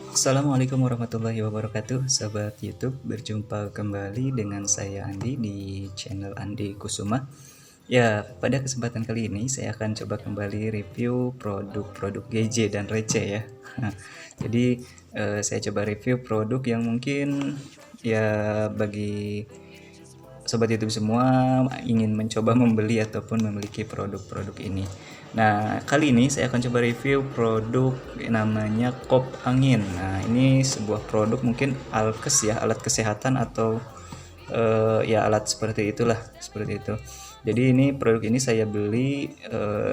Assalamualaikum warahmatullahi wabarakatuh, sahabat YouTube. Berjumpa kembali dengan saya Andi di channel Andi Kusuma. Ya, pada kesempatan kali ini saya akan coba kembali review produk-produk GJ dan receh ya. Jadi saya coba review produk yang mungkin ya bagi sobat YouTube semua ingin mencoba membeli ataupun memiliki produk-produk ini. Nah, kali ini saya akan coba review produk namanya kop angin. Nah, ini sebuah produk mungkin alkes ya, alat kesehatan atau ya alat seperti itulah, seperti itu. Jadi ini produk ini saya beli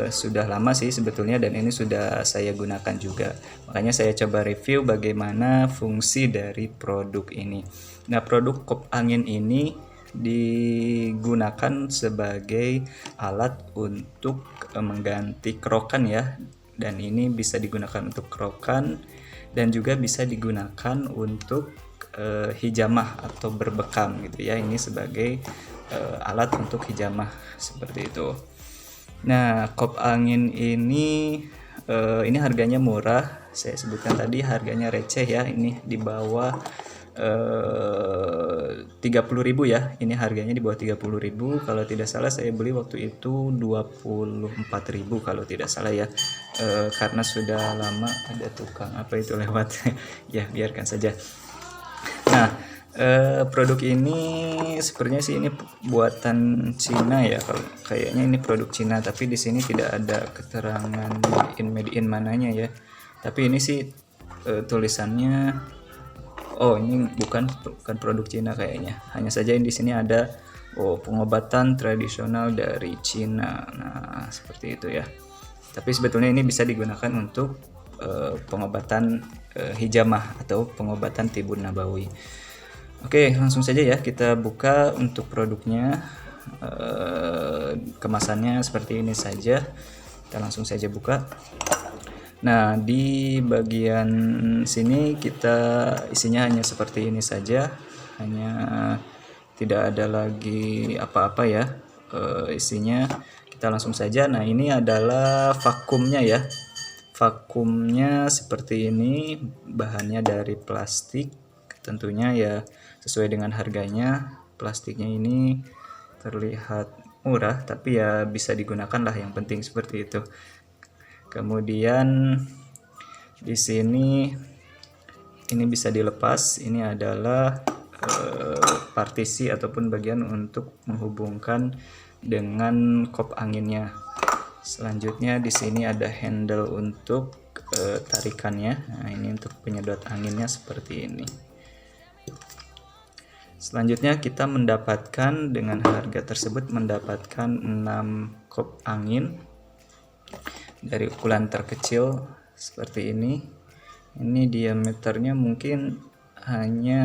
sudah lama sih sebetulnya, dan ini sudah saya gunakan juga. Makanya saya coba review bagaimana fungsi dari produk ini. Nah, produk kop angin ini digunakan sebagai alat untuk mengganti kerokan ya, dan ini bisa digunakan untuk kerokan dan juga bisa digunakan untuk hijamah atau berbekam gitu ya. Ini sebagai alat untuk hijamah seperti itu. Nah, kop angin ini harganya murah. Saya sebutkan tadi harganya receh ya. Ini di bawah 30.000 ya. Ini harganya di bawah 30.000. Kalau tidak salah saya beli waktu itu 24.000 kalau tidak salah ya. Karena sudah lama ada tukang apa itu lewat. Ya, biarkan saja. Nah, produk ini sepertinya sih ini buatan Cina ya. Kalau kayaknya ini produk Cina, tapi di sini tidak ada keterangan made in mananya ya. Tapi ini sih tulisannya, oh ini bukan produk Cina kayaknya. Hanya saja di sini ada pengobatan tradisional dari Cina. Nah, seperti itu ya. Tapi sebetulnya ini bisa digunakan untuk pengobatan hijamah atau pengobatan tibun nabawi. Oke, langsung saja ya kita buka untuk produknya. Kemasannya seperti ini saja. Kita langsung saja buka. Nah, di bagian sini kita isinya hanya seperti ini saja, hanya tidak ada lagi apa-apa ya isinya. Kita langsung saja. Nah, ini adalah vakumnya ya. Vakumnya seperti ini, bahannya dari plastik, tentunya ya sesuai dengan harganya. Plastiknya ini terlihat murah, tapi ya bisa digunakan lah, yang penting seperti itu. Kemudian di sini ini bisa dilepas. Ini adalah partisi ataupun bagian untuk menghubungkan dengan kop anginnya. Selanjutnya di sini ada handle untuk tarikannya. Nah, ini untuk penyedot anginnya seperti ini. Selanjutnya kita mendapatkan, dengan harga tersebut mendapatkan 6 kop angin dari ukuran terkecil seperti ini. Ini diameternya mungkin hanya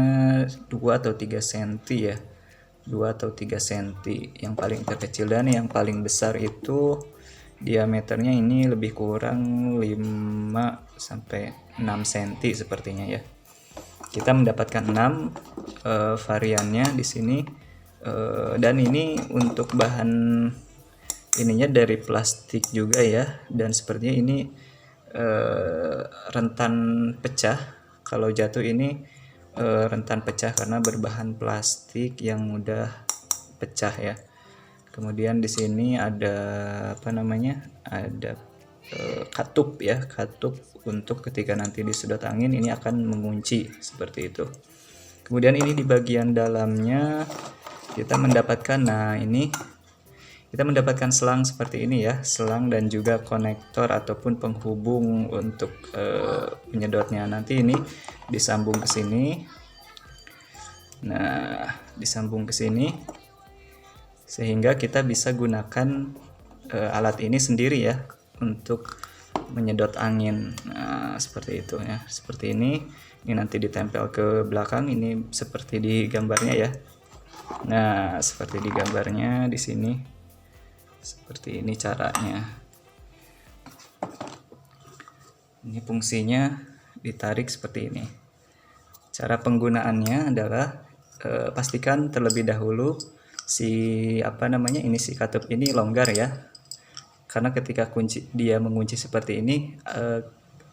2 atau 3 cm ya. 2 atau 3 cm yang paling terkecil, dan yang paling besar itu diameternya ini lebih kurang 5 sampai 6 cm sepertinya ya. Kita mendapatkan 6 variannya di sini, dan ini untuk bahan ininya dari plastik juga ya, dan sepertinya ini rentan pecah. Kalau jatuh ini rentan pecah karena berbahan plastik yang mudah pecah ya. Kemudian di sini ada apa namanya, ada katup ya, katup untuk ketika nanti disedot angin ini akan mengunci seperti itu. Kemudian ini di bagian dalamnya kita mendapatkan, nah ini kita mendapatkan selang seperti ini ya, selang dan juga konektor ataupun penghubung untuk penyedotnya. Nanti ini disambung ke sini. Nah, disambung ke sini sehingga kita bisa gunakan alat ini sendiri ya untuk menyedot angin. Nah, seperti itu ya, seperti ini. Ini nanti ditempel ke belakang, ini seperti di gambarnya ya. Nah, seperti di gambarnya di sini. Seperti ini caranya. Ini fungsinya ditarik seperti ini. Cara penggunaannya adalah pastikan terlebih dahulu si katup ini longgar ya. Karena ketika dia mengunci seperti ini,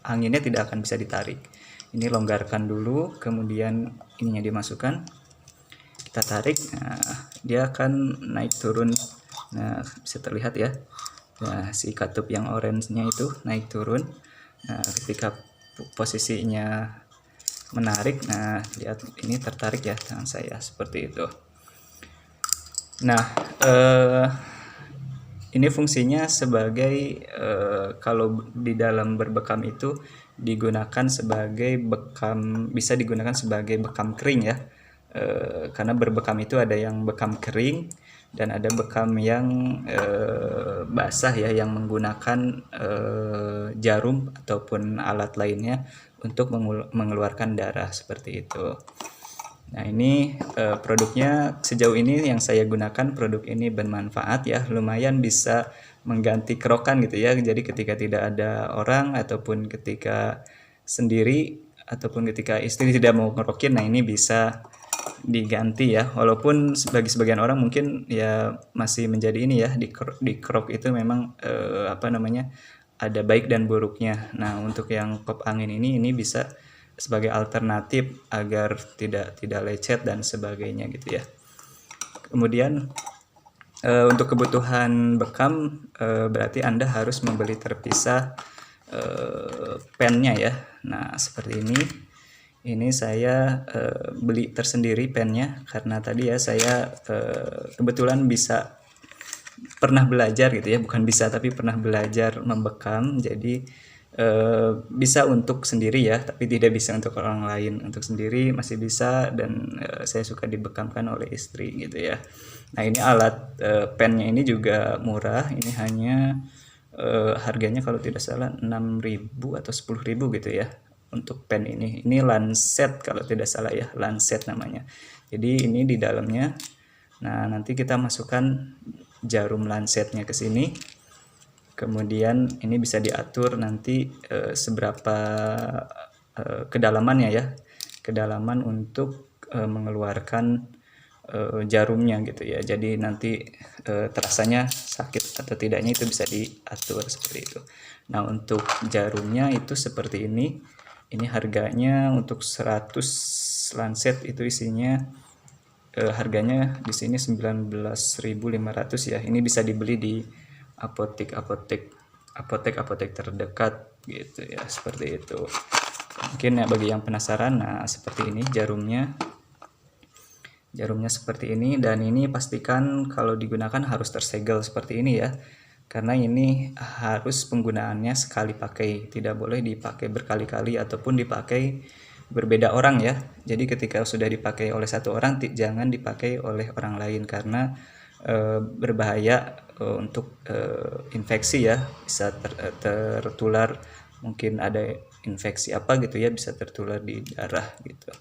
anginnya tidak akan bisa ditarik. Ini longgarkan dulu, kemudian ininya dimasukkan, kita tarik. Nah, dia akan naik turun. Nah, bisa terlihat ya. Nah, si katup yang orange-nya itu naik turun. Nah, ketika posisinya menarik, nah lihat ini tertarik ya tangan saya seperti itu. Nah, ini fungsinya sebagai kalau di dalam berbekam itu digunakan sebagai bekam, bisa digunakan sebagai bekam kering ya. Karena berbekam itu ada yang bekam kering dan ada bekam yang basah ya, yang menggunakan jarum ataupun alat lainnya untuk mengeluarkan darah seperti itu. Nah, ini produknya sejauh ini yang saya gunakan, produk ini bermanfaat ya, lumayan bisa mengganti kerokan gitu ya. Jadi ketika tidak ada orang ataupun ketika sendiri ataupun ketika istri tidak mau ngerokin, nah ini bisa diganti ya. Walaupun bagi sebagian orang mungkin ya masih menjadi ini ya, di krok itu memang apa namanya, ada baik dan buruknya. Nah, untuk yang kop angin ini bisa sebagai alternatif agar tidak lecet dan sebagainya gitu ya. Kemudian untuk kebutuhan bekam berarti Anda harus membeli terpisah pennya ya. Nah, seperti ini. Ini saya beli tersendiri pennya karena tadi ya saya kebetulan pernah belajar gitu ya, bukan bisa tapi pernah belajar membekam, jadi bisa untuk sendiri ya, tapi tidak bisa untuk orang lain. Untuk sendiri masih bisa dan saya suka dibekamkan oleh istri gitu ya. Nah, ini alat pennya ini juga murah, ini hanya harganya kalau tidak salah 6.000 atau 10.000 gitu ya untuk pen ini. Ini Lancet kalau tidak salah ya, Lancet namanya. Jadi ini di dalamnya. Nah, nanti kita masukkan jarum Lancetnya ke sini. Kemudian ini bisa diatur nanti seberapa kedalamannya ya, kedalaman untuk mengeluarkan jarumnya gitu ya. Jadi nanti terasanya sakit atau tidaknya itu bisa diatur seperti itu. Nah, untuk jarumnya itu seperti ini. Ini harganya untuk 100 Lancet itu isinya harganya di sini 19.500 ya. Ini bisa dibeli di apotek terdekat gitu ya, seperti itu. Mungkin ya bagi yang penasaran, nah seperti ini jarumnya seperti ini, dan ini pastikan kalau digunakan harus tersegel seperti ini ya, karena ini harus penggunaannya sekali pakai, tidak boleh dipakai berkali-kali ataupun dipakai berbeda orang ya. Jadi ketika sudah dipakai oleh satu orang, jangan dipakai oleh orang lain karena berbahaya untuk infeksi ya, bisa tertular, mungkin ada infeksi apa gitu ya, bisa tertular di darah gitu.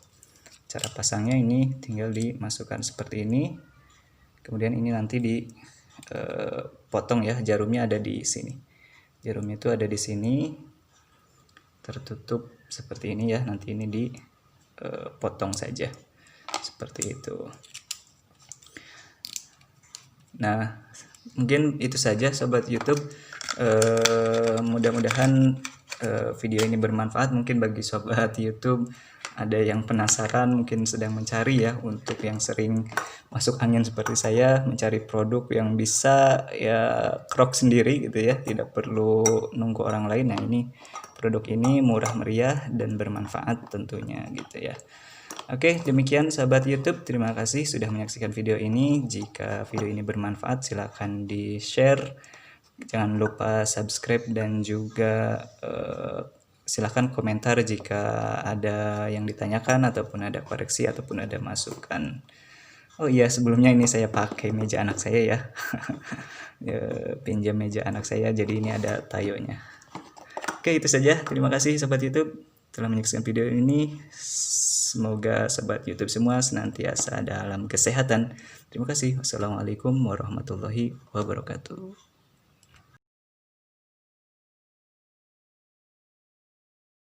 Cara pasangnya ini tinggal dimasukkan seperti ini, kemudian ini nanti dipotong ya, jarumnya ada di sini, jarumnya itu ada di sini tertutup seperti ini ya, nanti ini dipotong saja seperti itu. Nah, mungkin itu saja sobat YouTube. Mudah-mudahan video ini bermanfaat. Mungkin bagi sobat YouTube ada yang penasaran, mungkin sedang mencari ya, untuk yang sering masuk angin seperti saya, mencari produk yang bisa ya krok sendiri gitu ya, tidak perlu nunggu orang lain. Nah, ini produk ini murah meriah dan bermanfaat tentunya gitu ya. Oke, demikian sahabat YouTube. Terima kasih sudah menyaksikan video ini. Jika video ini bermanfaat, silakan di-share. Jangan lupa subscribe dan juga silakan komentar jika ada yang ditanyakan ataupun ada koreksi ataupun ada masukan. Oh iya, sebelumnya ini saya pakai meja anak saya ya. Pinjam meja anak saya, jadi ini ada tayonya. Oke, itu saja. Terima kasih sobat YouTube telah menyaksikan video ini. Semoga sobat YouTube semua senantiasa dalam kesehatan. Terima kasih. Wassalamualaikum warahmatullahi wabarakatuh.